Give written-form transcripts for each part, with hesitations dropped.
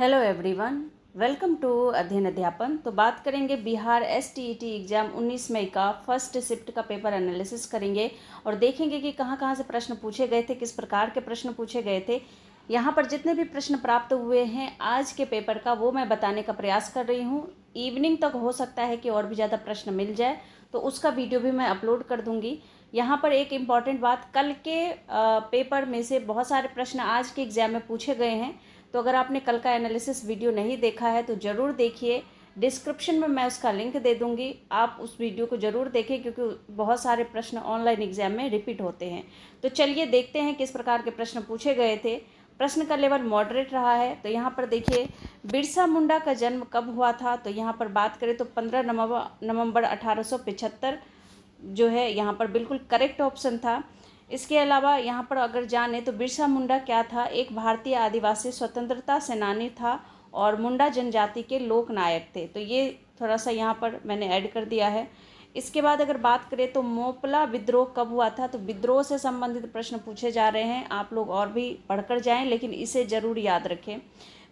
Hello everyone, welcome to अध्ययन अध्यापन। तो बात करेंगे बिहार एसटीईटी एग्ज़ाम 19 मई का फर्स्ट शिफ्ट का पेपर एनालिसिस करेंगे और देखेंगे कि कहाँ कहाँ से प्रश्न पूछे गए थे, किस प्रकार के प्रश्न पूछे गए थे। यहाँ पर जितने भी प्रश्न प्राप्त हुए हैं आज के पेपर का वो मैं बताने का प्रयास कर रही हूँ। इवनिंग तक हो सकता है कि और भी ज़्यादा प्रश्न मिल जाए तो उसका वीडियो भी मैं अपलोड कर दूँगी। यहाँ पर एक इम्पॉर्टेंट बात, कल के पेपर में से बहुत सारे प्रश्न आज के एग्ज़ाम में पूछे गए हैं। तो अगर आपने कल का एनालिसिस वीडियो नहीं देखा है तो ज़रूर देखिए, डिस्क्रिप्शन में मैं उसका लिंक दे दूंगी, आप उस वीडियो को ज़रूर देखें क्योंकि बहुत सारे प्रश्न ऑनलाइन एग्जाम में रिपीट होते हैं। तो चलिए देखते हैं किस प्रकार के प्रश्न पूछे गए थे। प्रश्न का लेवल मॉडरेट रहा है। तो यहाँ पर देखिए, बिरसा मुंडा का जन्म कब हुआ था। तो यहाँ पर बात करें तो 15 नवंबर 1875 जो है यहाँ पर बिल्कुल करेक्ट ऑप्शन था। इसके अलावा यहाँ पर अगर जाने तो बिरसा मुंडा क्या था, एक भारतीय आदिवासी स्वतंत्रता सेनानी था और मुंडा जनजाति के लोक नायक थे। तो ये थोड़ा सा यहाँ पर मैंने ऐड कर दिया है। इसके बाद अगर बात करें तो मोपला विद्रोह कब हुआ था। तो विद्रोह से संबंधित प्रश्न पूछे जा रहे हैं, आप लोग और भी पढ़कर जाएं लेकिन इसे ज़रूर याद रखें।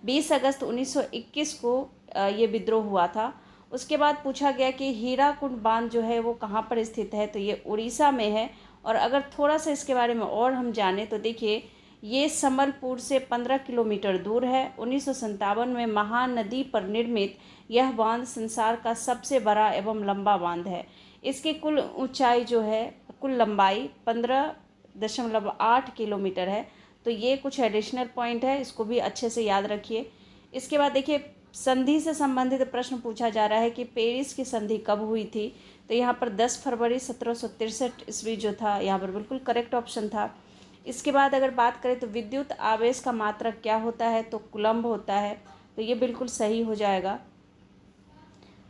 20 अगस्त 1921 को ये विद्रोह हुआ था। उसके बाद पूछा गया कि हीराकुंड बांध जो है वो कहाँ पर स्थित है। तो ये उड़ीसा में है। और अगर थोड़ा सा इसके बारे में और हम जानें तो देखिए, ये संबलपुर से 15 किलोमीटर दूर है। 1957 में महानदी पर निर्मित यह बांध संसार का सबसे बड़ा एवं लंबा बांध है। इसकी कुल ऊंचाई जो है, कुल लंबाई 15.8 किलोमीटर है। तो ये कुछ एडिशनल पॉइंट है, इसको भी अच्छे से याद रखिए। इसके बाद देखिए, संधि से संबंधित प्रश्न पूछा जा रहा है कि पेरिस की संधि कब हुई थी। तो यहाँ पर 10 फरवरी 1763 ईस्वी जो था, यहाँ पर बिल्कुल करेक्ट ऑप्शन था। इसके बाद अगर बात करें तो विद्युत आवेश का मात्रक क्या होता है। तो कूलम्ब होता है। तो ये बिल्कुल सही हो जाएगा।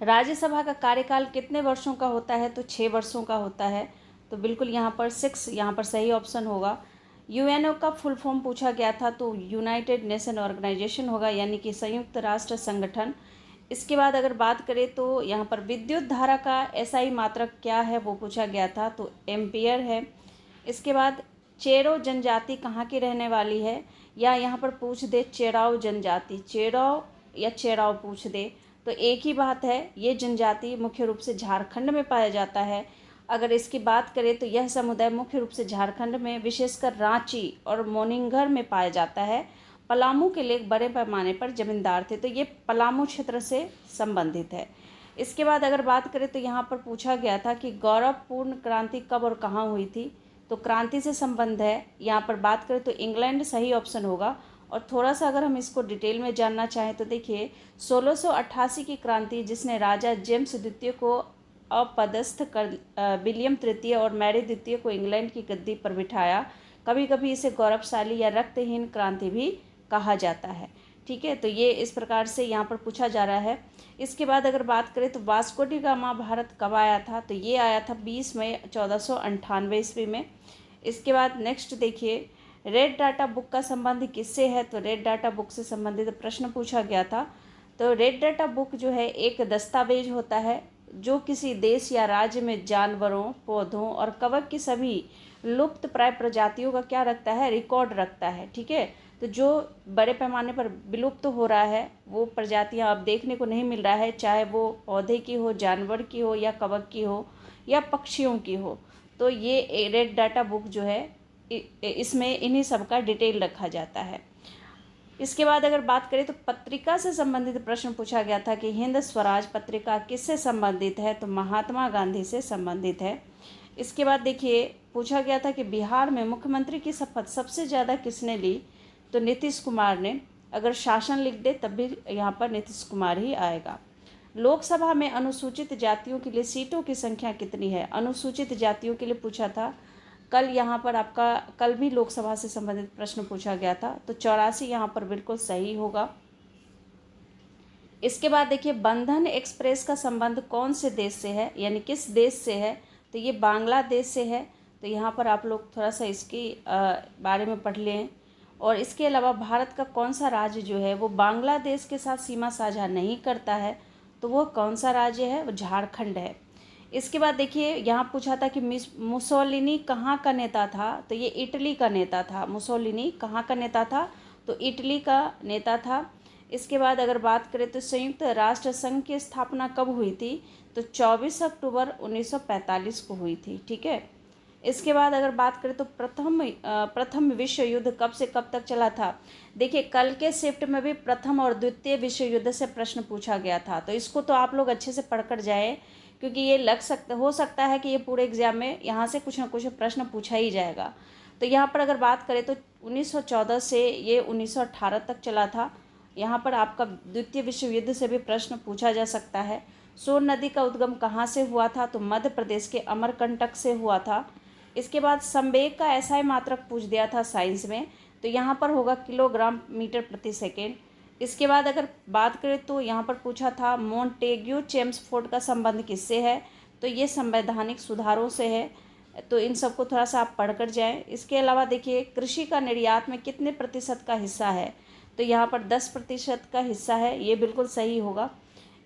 राज्यसभा का कार्यकाल कितने वर्षों का होता है। तो 6 वर्षों का होता है। तो बिल्कुल यहाँ पर 6 यहाँ पर सही ऑप्शन होगा। यूएनओ का फुल फॉर्म पूछा गया था, तो यूनाइटेड नेशन ऑर्गेनाइजेशन होगा, यानी कि संयुक्त राष्ट्र संगठन। इसके बाद अगर बात करें तो यहाँ पर विद्युत धारा का एसआई मात्रक क्या है वो पूछा गया था। तो एम्पियर है। इसके बाद चेरो जनजाति कहाँ की रहने वाली है, या यहाँ पर पूछ दे चेराव जनजाति, चेराव या चेराव पूछ दे तो एक ही बात है। ये जनजाति मुख्य रूप से झारखंड में पाया जाता है। अगर इसकी बात करें तो यह समुदाय मुख्य रूप से झारखंड में विशेषकर रांची और मोनिंगर में पाया जाता है। पलामू के लोग बड़े पैमाने पर जमींदार थे। तो ये पलामू क्षेत्र से संबंधित है। इसके बाद अगर बात करें तो यहाँ पर पूछा गया था कि गौरवपूर्ण क्रांति कब और कहाँ हुई थी। तो क्रांति से संबंध है। यहाँ पर बात करें तो इंग्लैंड सही ऑप्शन होगा। और थोड़ा सा अगर हम इसको डिटेल में जानना चाहें तो देखिए, 1688 की क्रांति जिसने राजा जेम्स द्वितीय को अपदस्थ कर विलियम तृतीय और मैरी द्वितीय को इंग्लैंड की गद्दी पर बिठाया। कभी कभी इसे गौरवशाली या रक्तहीन क्रांति भी कहा जाता है। ठीक है, तो ये इस प्रकार से यहाँ पर पूछा जा रहा है। इसके बाद अगर बात करें तो वास्को डी गामा भारत कब आया था। तो ये आया था 20 मई 1498 ईस्वी में। इसके बाद नेक्स्ट देखिए, रेड डाटा बुक का संबंध किससे है। तो रेड डाटा बुक से संबंधित प्रश्न पूछा गया था। तो रेड डाटा बुक जो है एक दस्तावेज होता है जो किसी देश या राज्य में जानवरों, पौधों और कवक की सभी लुप्त प्राय प्रजातियों का क्या रखता है, रिकॉर्ड रखता है। ठीक है, तो जो बड़े पैमाने पर विलुप्त हो रहा है वो प्रजातियां अब देखने को नहीं मिल रहा है, चाहे वो पौधे की हो, जानवर की हो, या कवक की हो, या पक्षियों की हो। तो ये रेड डाटा बुक जो है इसमें इन्हीं सब का डिटेल रखा जाता है। इसके बाद अगर बात करें तो पत्रिका से संबंधित प्रश्न पूछा गया था कि हिंद स्वराज पत्रिका किससे संबंधित है। तो महात्मा गांधी से संबंधित है। इसके बाद देखिए, पूछा गया था कि बिहार में मुख्यमंत्री की शपथ सबसे ज़्यादा किसने ली। तो नीतीश कुमार ने। अगर शासन लिख दे तब भी यहाँ पर नीतीश कुमार ही आएगा। लोकसभा में अनुसूचित जातियों के लिए सीटों की संख्या कितनी है। अनुसूचित जातियों के लिए पूछा था कल। यहाँ पर आपका कल भी लोकसभा से संबंधित प्रश्न पूछा गया था। तो 84 यहाँ पर बिल्कुल सही होगा। इसके बाद देखिए, बंधन एक्सप्रेस का संबंध कौन से देश से है, यानी किस देश से है। तो ये बांग्लादेश से है। तो यहाँ पर आप लोग थोड़ा सा इसकी बारे में पढ़ लें। और इसके अलावा भारत का कौन सा राज्य जो है वो बांग्लादेश के साथ सीमा साझा नहीं करता है। तो वो कौन सा राज्य है, वो झारखंड है। इसके बाद देखिए, यहाँ पूछा था कि मुसोलिनी कहाँ का नेता था। तो ये इटली का नेता था। मुसोलिनी कहाँ का नेता था, तो इटली का नेता था। इसके बाद अगर बात करें तो संयुक्त राष्ट्र संघ की स्थापना कब हुई थी, तो 24 अक्टूबर 1945 को हुई थी। ठीक है। इसके बाद अगर बात करें तो प्रथम विश्व युद्ध कब से कब तक चला था। देखिए कल के शिफ्ट में भी प्रथम और द्वितीय विश्व युद्ध से प्रश्न पूछा गया था, तो इसको तो आप लोग अच्छे से पढ़कर जाएं, क्योंकि ये हो सकता है कि ये पूरे एग्जाम में यहाँ से कुछ ना कुछ प्रश्न पूछा ही जाएगा। तो यहाँ पर अगर बात करें तो 1914 से ये 1918 तक चला था। यहाँ पर आपका द्वितीय विश्व युद्ध से भी प्रश्न पूछा जा सकता है। सोन नदी का उद्गम कहाँ से हुआ था, तो मध्य प्रदेश के अमरकंटक से हुआ था। इसके बाद संवेग का एसआई मात्रक पूछ दिया था साइंस में, तो यहाँ पर होगा किलोग्राम मीटर प्रति सेकेंड। इसके बाद अगर बात करें तो यहाँ पर पूछा था मोंटेग्यू चेम्सफोर्ड का संबंध किससे है, तो ये संवैधानिक सुधारों से है। तो इन सबको थोड़ा सा आप पढ़कर जाएं। इसके अलावा देखिए कृषि का निर्यात में कितने प्रतिशत का हिस्सा है, तो यहाँ पर 10% का हिस्सा है, ये बिल्कुल सही होगा।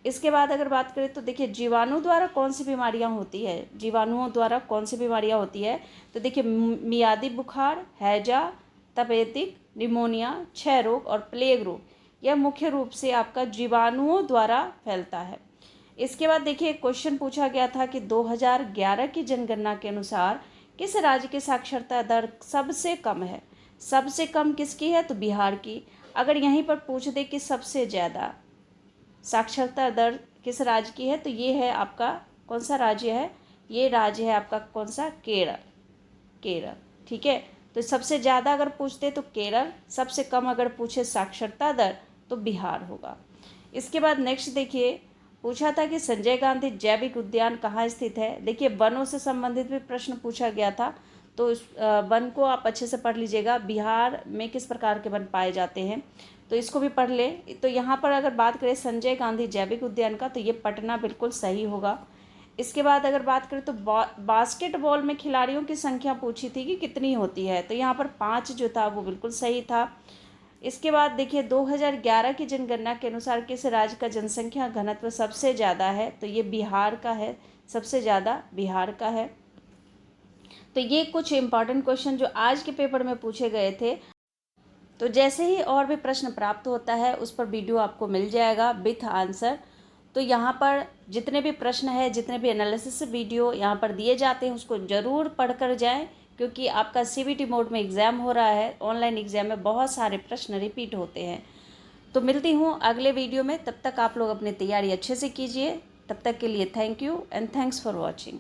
इसके बाद अगर बात करें तो देखिए जीवाणु द्वारा कौन सी बीमारियां होती है, जीवाणुओं द्वारा कौन सी बीमारियां होती है, तो देखिए मियादी बुखार, हैजा, तपेदिक, निमोनिया, क्षय रोग और प्लेग रोग, यह मुख्य रूप से आपका जीवाणुओं द्वारा फैलता है। इसके बाद देखिए क्वेश्चन पूछा गया था कि 2011 की जनगणना के अनुसार किस राज्य की साक्षरता दर सबसे कम है। सबसे कम किसकी है, तो बिहार की। अगर यहीं पर पूछ दे कि सबसे ज़्यादा साक्षरता दर किस राज्य की है, तो ये है आपका कौन सा राज्य है, ये राज्य है आपका कौन सा, केरल। ठीक है। तो सबसे ज़्यादा अगर पूछते तो केरल, सबसे कम अगर पूछे साक्षरता दर तो बिहार होगा। इसके बाद नेक्स्ट देखिए पूछा था कि संजय गांधी जैविक उद्यान कहाँ स्थित है। देखिए वनों से संबंधित भी प्रश्न पूछा गया था, तो इस वन को आप अच्छे से पढ़ लीजिएगा। बिहार में किस प्रकार के वन पाए जाते हैं, तो इसको भी पढ़ ले। तो यहाँ पर अगर बात करें संजय गांधी जैविक उद्यान का, तो ये पटना बिल्कुल सही होगा। इसके बाद अगर बात करें तो बास्केटबॉल में खिलाड़ियों की संख्या पूछी थी कि कितनी होती है, तो यहाँ पर 5 जो था वो बिल्कुल सही था। इसके बाद देखिए 2011 की जनगणना के अनुसार किस राज्य का जनसंख्या घनत्व सबसे ज़्यादा है, तो ये बिहार का है, सबसे ज़्यादा बिहार का है। तो ये कुछ इंपॉर्टेंट क्वेश्चन जो आज के पेपर में पूछे गए थे। तो जैसे ही और भी प्रश्न प्राप्त होता है उस पर वीडियो आपको मिल जाएगा विथ आंसर। तो यहाँ पर जितने भी प्रश्न है, जितने भी एनालिसिस वीडियो यहाँ पर दिए जाते हैं उसको ज़रूर पढ़कर जाएं, क्योंकि आपका सीबीटी मोड में एग्ज़ाम हो रहा है। ऑनलाइन एग्ज़ाम में बहुत सारे प्रश्न रिपीट होते हैं। तो मिलती हूँ अगले वीडियो में, तब तक आप लोग अपनी तैयारी अच्छे से कीजिए। तब तक के लिए thank you and thanks for watching.